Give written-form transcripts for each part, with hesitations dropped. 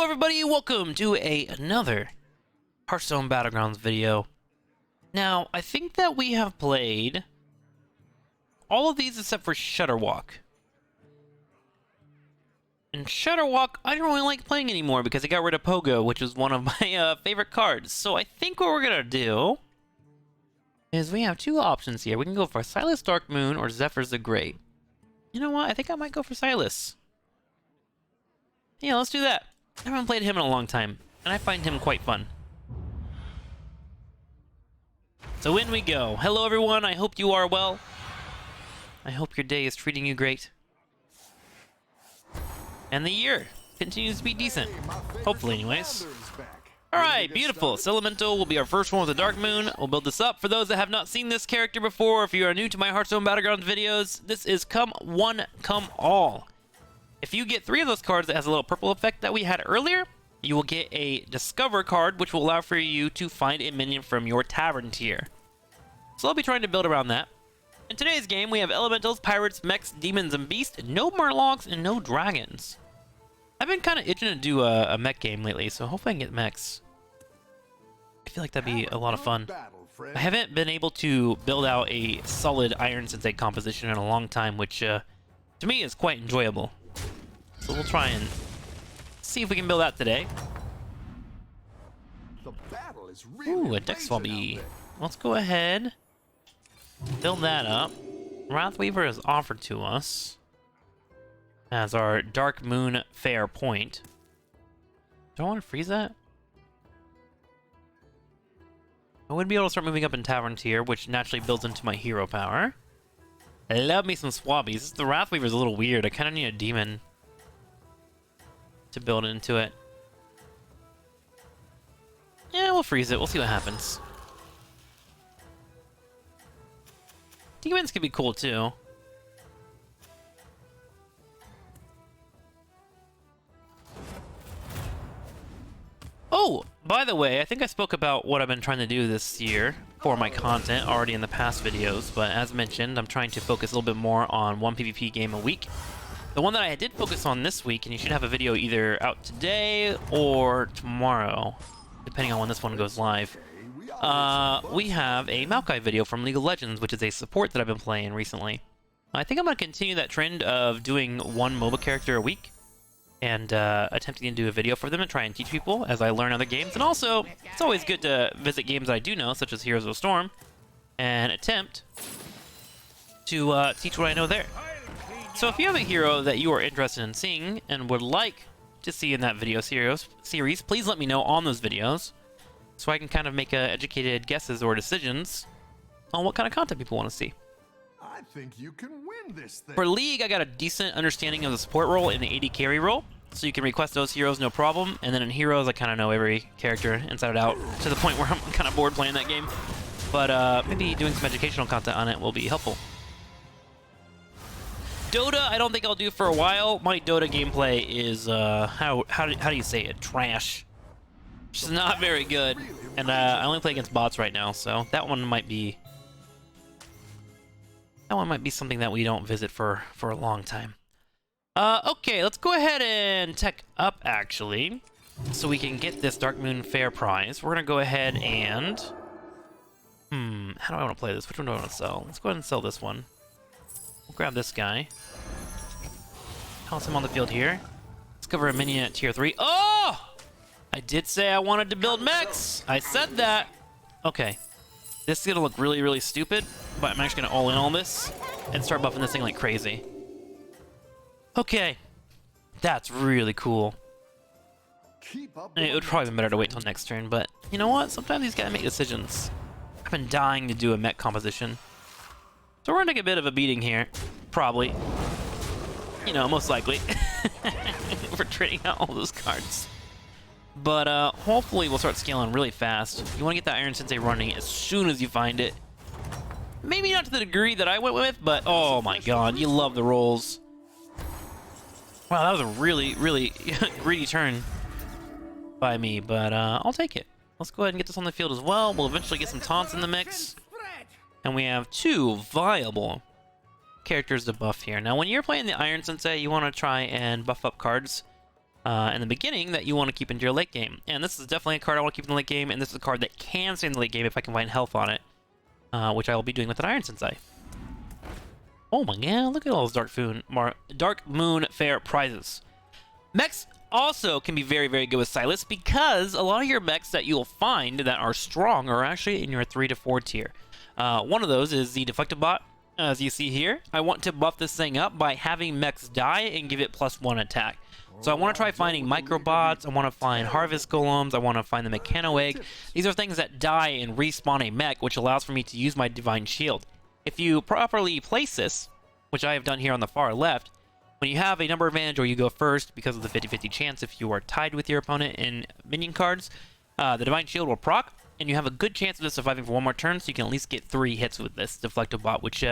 everybody, welcome to another Hearthstone Battlegrounds video. Now, I think that we have played all of these except for Shutterwalk. And Shutterwalk, I don't really like playing anymore because I got rid of Pogo, which is one of my favorite cards. So I think what we're gonna do is we have two options here. We can go for Silas Dark Moon or Zephyr's the Great. You know what? I think I might go for Silas. Yeah, let's do that. I haven't played him in a long time, and I find him quite fun. So in we go. Hello everyone, I hope you are well. I hope your day is treating you great. And the year continues to be decent. Hopefully anyways. Alright, beautiful. Elemental will be our first one with the Dark Moon. We'll build this up. For those that have not seen this character before, if you are new to my Hearthstone Battlegrounds videos, this is Come One, Come All. If you get 3 of those cards that has a little purple effect that we had earlier, you will get a Discover card, which will allow for you to find a minion from your Tavern tier. So I'll be trying to build around that. In today's game, we have Elementals, Pirates, Mechs, Demons, and Beasts, no Murlocs, and no Dragons. I've been kind of itching to do a Mech game lately, so hopefully I can get Mechs. I feel like that'd be a lot of fun. I haven't been able to build out a solid Iron Sensei composition in a long time, which to me is quite enjoyable. So we'll try and see if we can build that today. Ooh, a Dex Swabby. Let's go ahead. Build that up. Wrathweaver is offered to us as our Dark Moon Fair point. Do I want to freeze that? I would be able to start moving up in Tavern tier, which naturally builds into my hero power. I love me some Swabbies. The Wrathweaver is a little weird. I kind of need a demon to build into it. Yeah, we'll freeze it. We'll see what happens. Demons could be cool too. Oh, by the way, I think I spoke about what I've been trying to do this year for my content already in the past videos, but as mentioned, I'm trying to focus a little bit more on one PvP game a week. The one that I did focus on this week, and you should have a video either out today or tomorrow, depending on when this one goes live. We have a Maokai video from League of Legends, which is a support that I've been playing recently. I think I'm going to continue that trend of doing one MOBA character a week and attempting to do a video for them and try and teach people as I learn other games. And also, it's always good to visit games that I do know, such as Heroes of the Storm, and attempt to teach what I know there. So if you have a hero that you are interested in seeing and would like to see in that video series, please let me know on those videos so I can kind of make educated guesses or decisions on what kind of content people want to see. I think you can win this thing. For League, I got a decent understanding of the support role and the AD carry role, so you can request those heroes no problem. And then in Heroes, I kind of know every character inside and out to the point where I'm kind of bored playing that game. But maybe doing some educational content on it will be helpful. Dota, I don't think I'll do for a while. My Dota gameplay is, how do you say it? Trash. Which is not very good. And I only play against bots right now, so that one might be something that we don't visit for a long time. Okay, let's go ahead and tech up, actually, so we can get this Dark Moon Fair prize. We're gonna go ahead and... how do I want to play this? Which one do I want to sell? Let's go ahead and sell this one. We'll grab this guy. Toss him on the field here. Discover a minion at tier 3. Oh! I did say I wanted to build mechs. I said that. Okay. This is going to look really, really stupid, but I'm actually going to all in on this and start buffing this thing like crazy. Okay. That's really cool. It would probably be better to wait till next turn, but you know what? Sometimes these guys make decisions. I've been dying to do a mech composition. So we're going to take a bit of a beating here. Probably. You know, most likely. We're trading out all those cards. But hopefully we'll start scaling really fast. You want to get that Iron Sensei running as soon as you find it. Maybe not to the degree that I went with, but oh my god, you love the rolls. Wow, that was a really, really greedy turn by me, but I'll take it. Let's go ahead and get this on the field as well. We'll eventually get some taunts in the mix. And we have 2 viable characters to buff here. Now, when you're playing the Iron Sensei, you want to try and buff up cards in the beginning that you want to keep into your late game. And this is definitely a card I want to keep in the late game, and this is a card that can stay in the late game if I can find health on it, which I will be doing with an Iron Sensei. Oh my god, look at all those Dark Moon Fair prizes. Mechs also can be very, very good with Silas because a lot of your mechs that you'll find that are strong are actually in your 3 to 4 tier. One of those is the Deflective Bot. As you see here, I want to buff this thing up by having mechs die and give it +1 attack. So I want to try finding microbots, I want to find harvest golems, I want to find the mechano egg. These are things that die and respawn a mech, which allows for me to use my divine shield. If you properly place this, which I have done here on the far left, when you have a number advantage or you go first because of the 50-50 chance if you are tied with your opponent in minion cards, the divine shield will proc, and you have a good chance of this surviving for one more turn, so you can at least get 3 hits with this Deflective Bot, which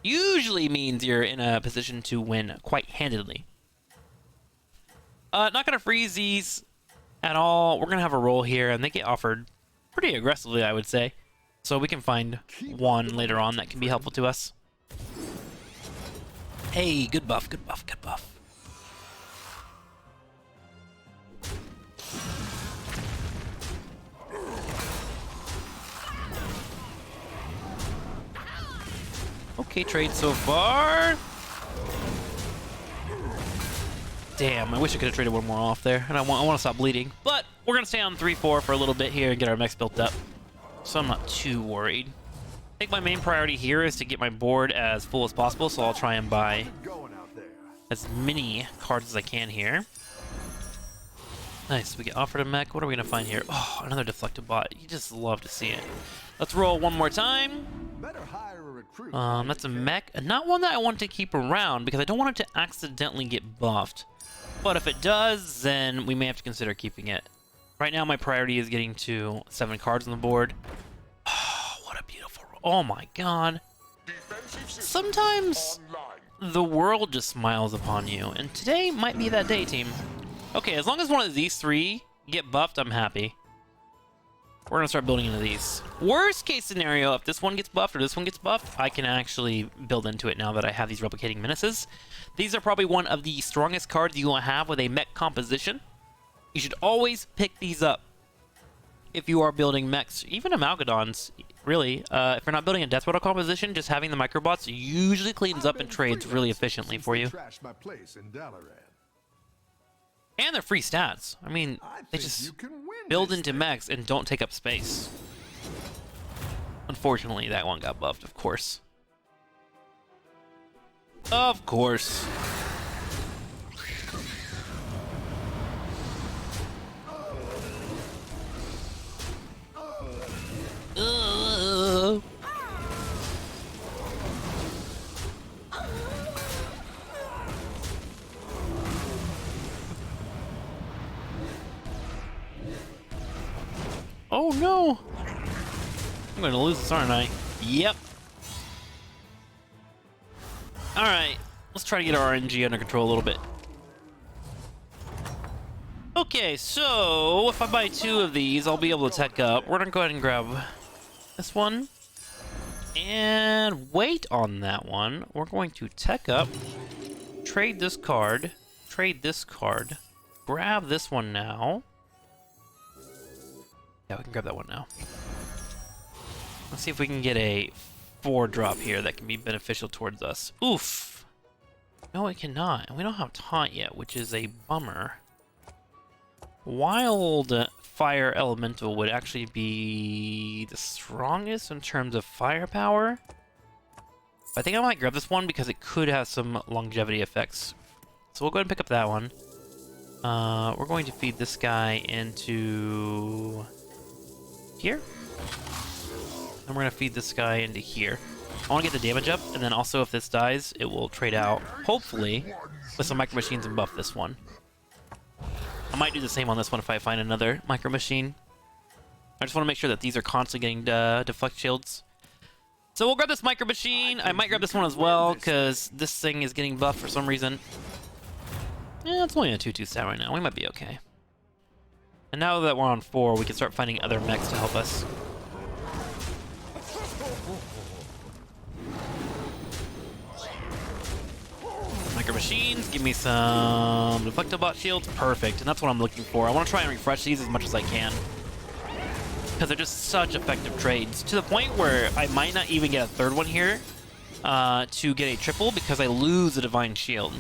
usually means you're in a position to win quite handedly. Not going to freeze these at all. We're going to have a roll here, and they get offered pretty aggressively, I would say. So we can find one later on that can be helpful to us. Hey, good buff, good buff, good buff. Okay, trade so far. Damn, I wish I could have traded one more off there, and I want to stop bleeding. But we're going to stay on 3-4 for a little bit here and get our mechs built up. So I'm not too worried. I think my main priority here is to get my board as full as possible, so I'll try and buy as many cards as I can here. Nice, we get offered a mech. What are we going to find here? Oh, another Deflective Bot. You just love to see it. Let's roll one more time. That's a mech. Not one that I want to keep around because I don't want it to accidentally get buffed. But if it does, then we may have to consider keeping it. Right now, my priority is getting to 7 cards on the board. Oh, what a beautiful roll. Oh my god. Sometimes the world just smiles upon you, and today might be that day, team. Okay, as long as one of these 3 get buffed, I'm happy. We're going to start building into these. Worst case scenario, if this one gets buffed or this one gets buffed, I can actually build into it now that I have these replicating menaces. These are probably one of the strongest cards you will have with a mech composition. You should always pick these up if you are building mechs, even Amalgadons, really. If you're not building a Death Rattle composition, just having the microbots usually cleans up and trades really efficiently for you. And they're free stats. I mean, they just build into mechs and don't take up space. Unfortunately, that one got buffed, of course. Of course. Oh no! I'm gonna lose this, aren't I? Yep. Alright, let's try to get our RNG under control a little bit. Okay, so if I buy 2 of these, I'll be able to tech up. We're gonna go ahead and grab this one. And wait on that one. We're going to tech up, trade this card, grab this one now. Yeah, we can grab that one now. Let's see if we can get a 4-drop here that can be beneficial towards us. Oof! No, it cannot. And we don't have taunt yet, which is a bummer. Wild Fire Elemental would actually be the strongest in terms of firepower. I think I might grab this one because it could have some longevity effects. So we'll go ahead and pick up that one. We're going to feed this guy into here. And we're going to feed this guy into here. I want to get the damage up, and then also if this dies, it will trade out, hopefully, with some Micro Machines and buff this one. I might do the same on this one if I find another Micro Machine. I just want to make sure that these are constantly getting deflect shields. So we'll grab this Micro Machine. I might grab this one as well, because this thing is getting buffed for some reason. Yeah, it's only a 2-2 stat right now. We might be okay. And now that we're on 4, we can start finding other mechs to help us. Micro machines. Give me some Deflectobot shields. Perfect. And that's what I'm looking for. I want to try and refresh these as much as I can, because they're just such effective trades, to the point where I might not even get a third one here to get a triple, because I lose the Divine Shield.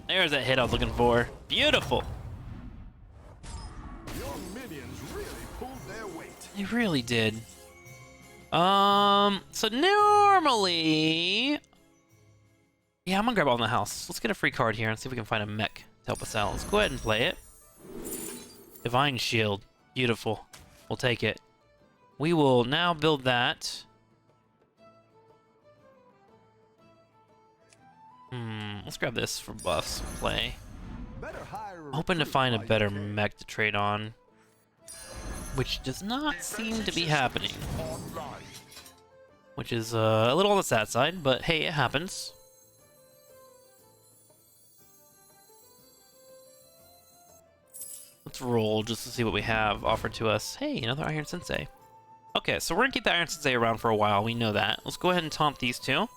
There's that hit I was looking for. Beautiful. Your minions really pulled their weight. They really did. So normally... Yeah, I'm gonna grab all in the house. Let's get a free card here and see if we can find a mech to help us out. Let's go ahead and play it. Divine Shield. Beautiful. We'll take it. We will now build that. Let's grab this for buffs and play. Hoping to find a better mech to trade on, which does not seem to be happening. Which is a little on the sad side, but hey, it happens. Let's roll just to see what we have offered to us. Hey, another Iron Sensei. Okay, so we're gonna keep the Iron Sensei around for a while. We know that. Let's go ahead and taunt these two.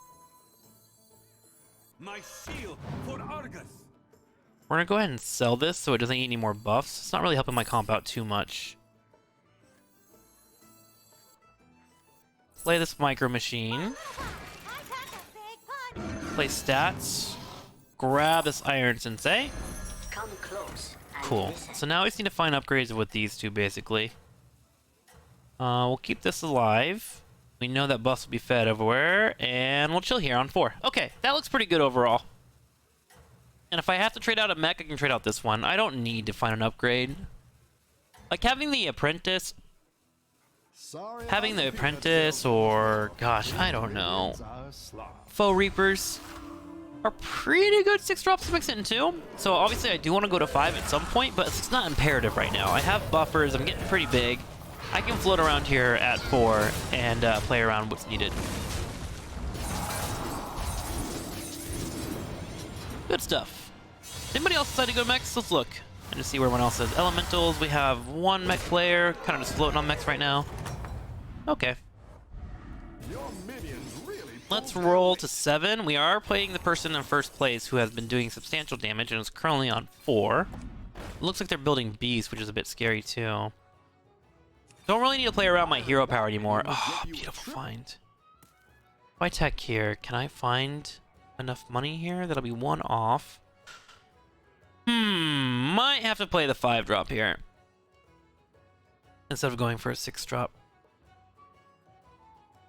My shield for Argus. We're gonna go ahead and sell this so it doesn't eat any more buffs. It's not really helping my comp out too much. Play this Micro Machine. Play stats. Grab this Iron Sensei. Come close. Cool. So now we just need to find upgrades with these two, basically. We'll keep this alive. We know that buffs will be fed everywhere, and we'll chill here on 4. Okay, that looks pretty good overall. And if I have to trade out a mech, I can trade out this one. I don't need to find an upgrade. Like having the apprentice, or gosh, I don't know. Faux Reapers are pretty good 6-drops to mix it into. So obviously I do want to go to 5 at some point, but it's not imperative right now. I have buffers, I'm getting pretty big. I can float around here at 4 and play around what's needed. Good stuff. Anybody else decide to go mechs? Let's look and just see where everyone else is. Elementals, we have 1 mech player, kind of just floating on mechs right now. Okay. Let's roll to 7. We are playing the person in first place who has been doing substantial damage and is currently on 4. It looks like they're building beasts, which is a bit scary too. Don't really need to play around my hero power anymore. Oh, beautiful find. If I tech here, can I find enough money here? That'll be 1 off. Might have to play the 5-drop here instead of going for a 6-drop.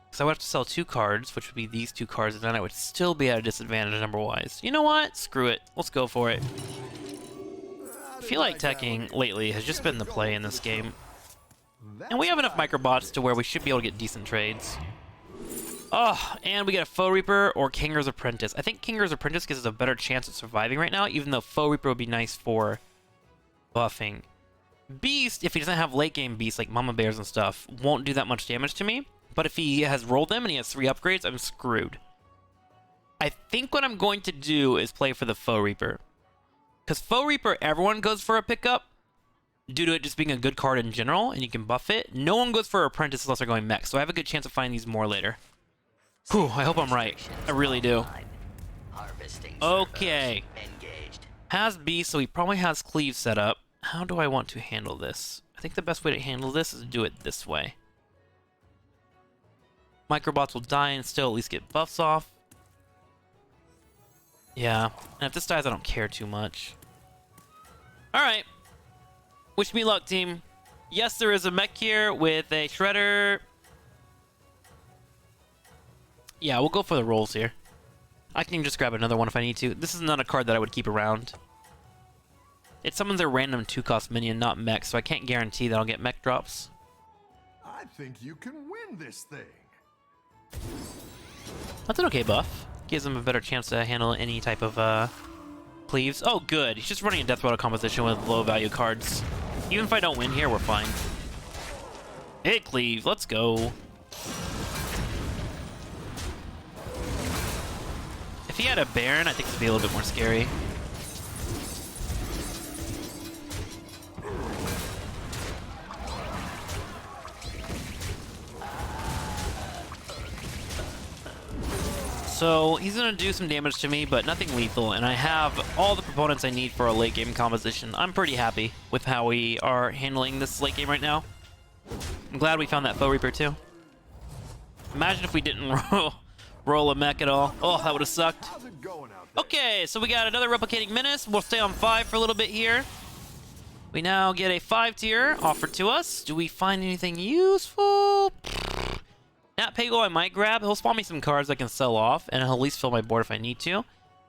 So I would have to sell 2 cards, which would be these 2 cards, and then I would still be at a disadvantage number-wise. You know what? Screw it. Let's go for it. I feel like teching lately has just been the play in this game. And we have enough microbots to where we should be able to get decent trades. Oh, and we get a Faux Reaper or Kinger's Apprentice. I think Kinger's Apprentice gives us a better chance at surviving right now, even though Faux Reaper would be nice for buffing. Beast, if he doesn't have late game beasts like Mama Bears and stuff, won't do that much damage to me. But if he has rolled them and he has 3 upgrades, I'm screwed. I think what I'm going to do is play for the Faux Reaper. Because Faux Reaper, everyone goes for a pickup due to it just being a good card in general, and you can buff it. No one goes for Apprentice unless they're going mech, so I have a good chance of finding these more later. Whew, I hope I'm right. I really do. Okay. Has Beast, so he probably has Cleave set up. How do I want to handle this? I think the best way to handle this is to do it this way. Microbots will die and still at least get buffs off. Yeah, and if this dies, I don't care too much. Alright. Wish me luck, team. Yes, there is a mech here with a Shredder. Yeah, we'll go for the rolls here. I can just grab another one if I need to. This is not a card that I would keep around. It summons a random 2-cost minion, not mech, so I can't guarantee that I'll get mech drops. I think you can win this thing. That's an okay buff. Gives him a better chance to handle any type of cleaves. Oh, good. He's just running a Death Rattle composition with low-value cards. Even if I don't win here, we're fine. Hey, cleave. Let's go. If he had a Baron, I think it'd be a little bit more scary. So he's gonna do some damage to me, but nothing lethal, and I have all the proponents I need for a late game composition. I'm pretty happy with how we are handling this late game right now. I'm glad we found that Foe Reaper too. Imagine if we didn't roll a mech at all. Oh, that would have sucked. How's it going out there? Okay, so we got another replicating menace. We'll stay on 5 for a little bit here. We now get a 5 tier offered to us. Do we find anything useful? Nat Pagel I might grab. He'll spawn me some cards I can sell off, and he'll at least fill my board if I need to.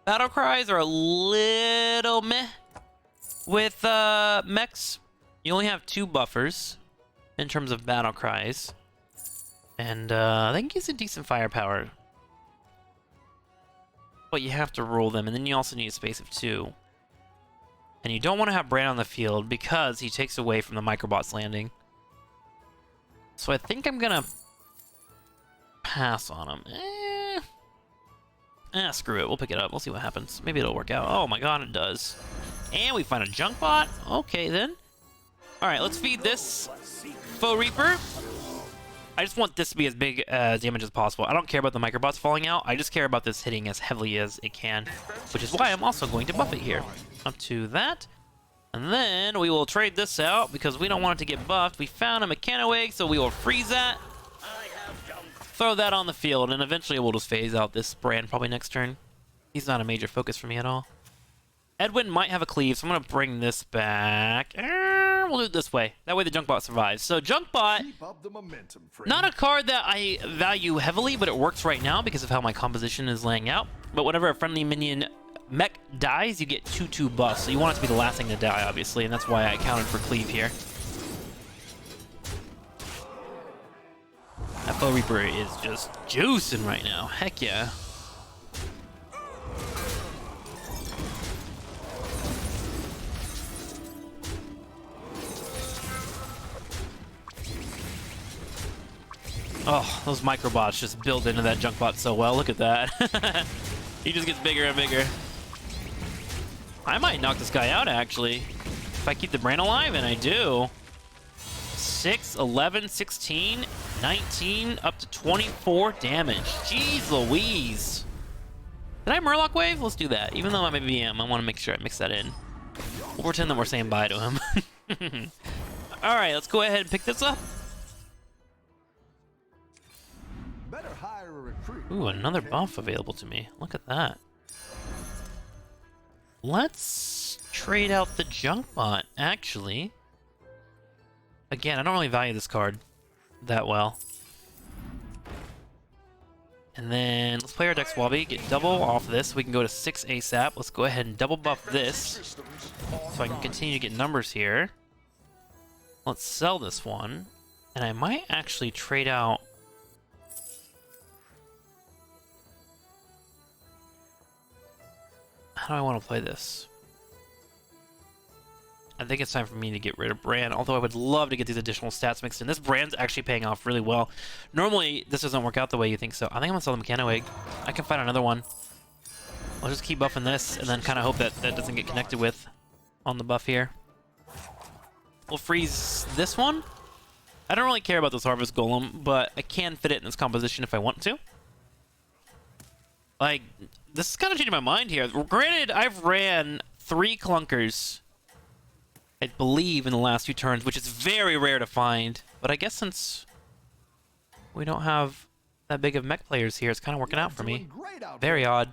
Battle cries are a little meh. With mechs, you only have 2 buffers in terms of battle cries. And they can use a decent firepower. But you have to roll them, and then you also need a space of 2. And you don't want to have Brand on the field because he takes away from the microbots landing. So I think I'm gonna pass on him. Screw it. We'll pick it up. We'll see what happens. Maybe it'll work out. Oh my god, it does. And we find a junk bot. Okay, then. Alright, let's feed this Foe Reaper. I just want this to be as big damage as possible. I don't care about the microbots falling out. I just care about this hitting as heavily as it can, which is why I'm also going to buff it here. Up to that. And then we will trade this out because we don't want it to get buffed. We found a Mechanoegg, so we will freeze that. Throw that on the field, and eventually we'll just phase out this Brand probably next turn. He's not a major focus for me at all. Edwin might have a cleave, so I'm going to bring this back. We'll do it this way. That way the Junkbot survives. So Junkbot, Keep up the momentum, friend. not a card that I value heavily, but it works right now because of how my composition is laying out. But whenever a friendly minion mech dies, you get 2/2 buffs. So you want it to be the last thing to die, obviously, and that's why I counted for cleave here. That Foe Reaper is just juicing right now. Heck yeah. Oh, those microbots just build into that Junkbot so well. Look at that. He just gets bigger and bigger. I might knock this guy out, actually. If I keep the Brand alive, and I do. 6, 11, 16, 19, up to 24 damage. Jeez Louise. Did I Murloc Wave? Let's do that. Even though I'm a VM, I want to make sure I mix that in. We'll pretend that we're saying bye to him. Alright, let's go ahead and pick this up. Better hire a recruit. Ooh, another buff available to me. Look at that. Let's trade out the Junkbot, actually. Again, I don't really value this card that well. And then let's play our Dex Wobby, get double off this. We can go to 6 ASAP. Let's go ahead and double buff this so I can continue to get numbers here. Let's sell this one. And I might actually trade out... How do I want to play this? I think it's time for me to get rid of Brand, although I would love to get these additional stats mixed in. This Brand's actually paying off really well. Normally, this doesn't work out the way you think so. I think I'm going to sell the Mechanoegg. I can find another one. I'll just keep buffing this and then kind of hope that that doesn't get connected with on the buff here. We'll freeze this one. I don't really care about this Harvest Golem, but I can fit it in this composition if I want to. Like, this is kind of changing my mind here. Granted, I've ran 3 clunkers, I believe, in the last 2 turns, which is very rare to find. But I guess since we don't have that big of mech players here, it's kind of working out for me. Very odd.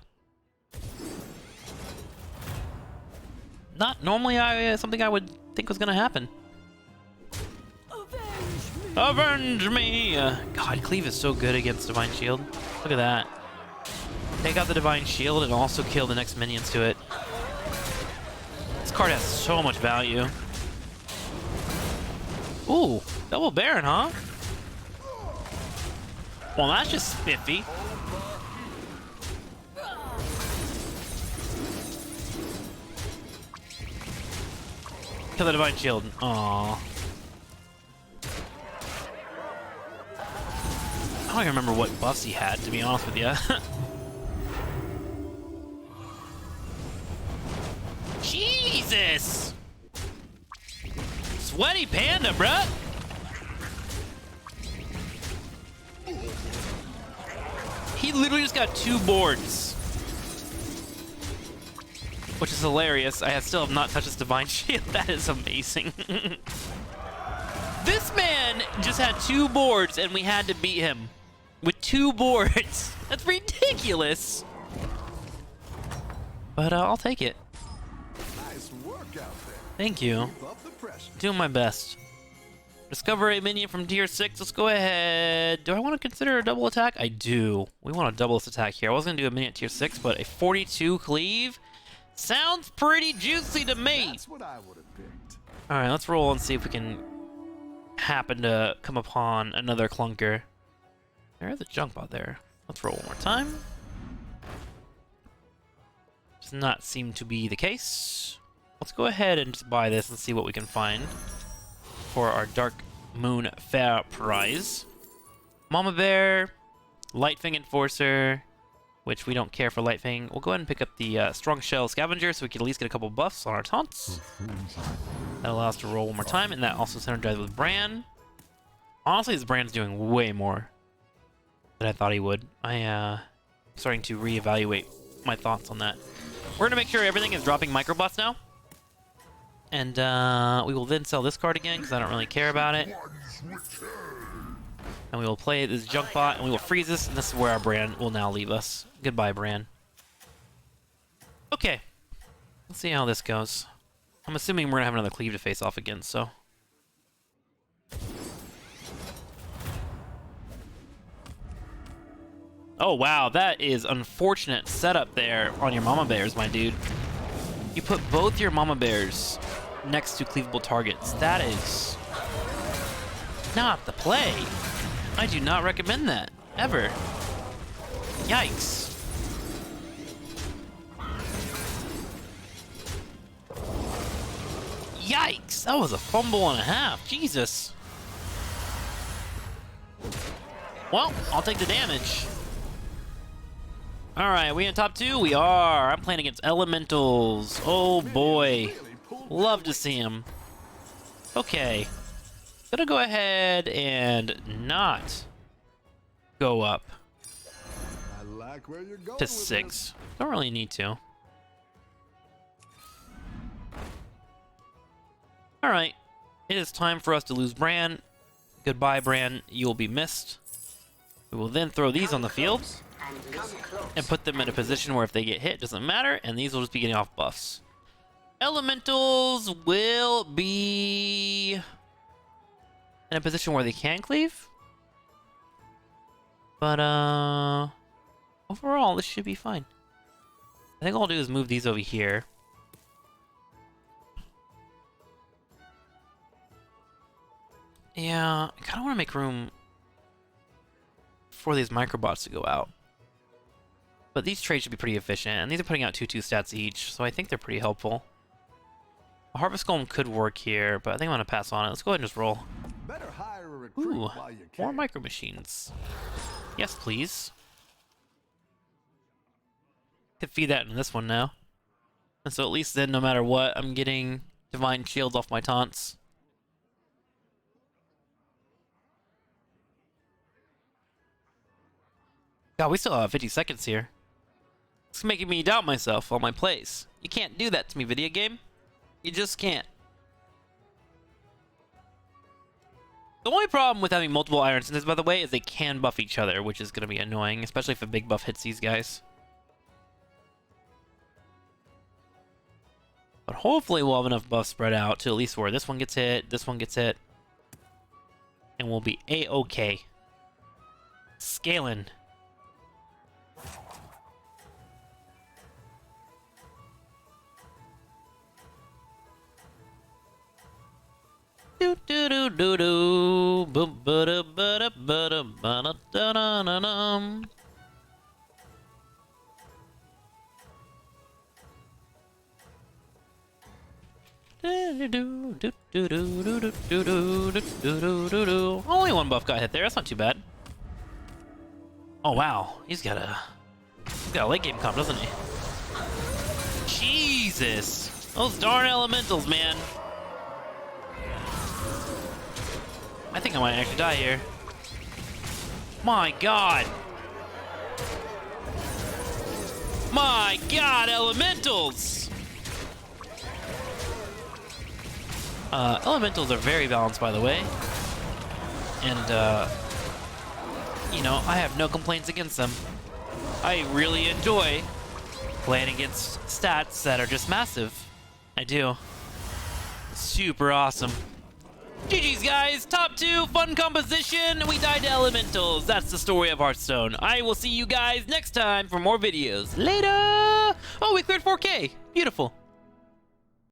Not normally something I would think was going to happen. Avenge me! God, Cleave is so good against Divine Shield. Look at that. Take out the Divine Shield and also kill the next minions to it. This card has so much value. Ooh, double Baron, huh? Well, that's just spiffy. Kill the Divine Shield. Aww. I don't even remember what buffs he had, to be honest with you. Jesus! Sweaty panda, bruh! He literally just got 2 boards. Which is hilarious. I still have not touched this Divine Shield. That is amazing. This man just had 2 boards and we had to beat him with 2 boards. That's ridiculous. But I'll take it. Nice work out there. Thank you. Keep up the pressure. Doing my best. Discover a minion from tier 6. Let's go ahead. Do I want to consider a double attack? I do. We want a double this attack here. I was going to do a minion at tier 6, but a 42 cleave sounds pretty juicy to me. That's what I would have picked. All right, let's roll and see if we can happen to come upon another clunker. There's a junk bot there. Let's roll one more time. Does not seem to be the case. Let's go ahead and just buy this and see what we can find for our Dark Moon Fair prize. Mama Bear, Lightfang Enforcer, which we don't care for Lightfang. We'll go ahead and pick up the Strong Shell Scavenger so we can at least get a couple buffs on our taunts. That allows us to roll one more time, and that also synergizes with Bran. Honestly, this Bran's doing way more than I thought he would. I'm starting to reevaluate my thoughts on that. We're gonna make sure everything is dropping microbots now. And we will then sell this card again because I don't really care about it. And we will play this junk bot and we will freeze this, and this is where our Bran will now leave us. Goodbye, Bran. Okay. Let's see how this goes. I'm assuming we're gonna have another cleave to face off against, so. Oh wow, that is unfortunate setup there on your Mama Bears, my dude. You put both your Mama Bears next to cleavable targets. That is not the play. I do not recommend that, ever. Yikes. Yikes, that was a fumble and a half, Jesus. Well, I'll take the damage. All right, we in top 2? We are. I'm playing against Elementals. Oh boy. Love to see him. Okay. Gonna go ahead and not go up I like where you're going to with 6. Don't really need to. All right. It is time for us to lose Bran. Goodbye, Bran. You will be missed. We will then throw these on the field and put them in a position where if they get hit, it doesn't matter, and these will just be getting off buffs. Elementals will be in a position where they can cleave. But, overall, this should be fine. I think all I'll do is move these over here. Yeah, I kind of want to make room for these microbots to go out. But these trades should be pretty efficient, and these are putting out 2/2 stats each, so I think they're pretty helpful. A Harvest Golem could work here, but I think I'm going to pass on it. Let's go ahead and just roll. Better hire a recruit Ooh, while you more can. micro machines. Yes, please. Could feed that in this one now. And so at least then, no matter what, I'm getting Divine Shields off my taunts. God, we still have 50 seconds here. It's making me doubt myself on my plays. You can't do that to me, video game. You just can't. The only problem with having multiple Iron Senses, by the way, is they can buff each other, which is going to be annoying, especially if a big buff hits these guys. But hopefully we'll have enough buffs spread out to at least where this one gets hit, this one gets hit, and we'll be A-okay. Scaling. Do do do do do, boom ba da ba da ba da ba da da da da da. Only one buff got hit there. That's not too bad. Oh wow, he's got a late game comp, doesn't he? Jesus, those darn elementals, man. I think I might actually die here. My God. My god, elementals! Elementals are very balanced, by the way. And, you know, I have no complaints against them. I really enjoy playing against stats that are just massive. I do. Super awesome. GG's, guys. Top 2, fun composition. We died to elementals. That's the story of Hearthstone. I will see you guys next time for more videos. Later! Oh, we cleared 4K. Beautiful.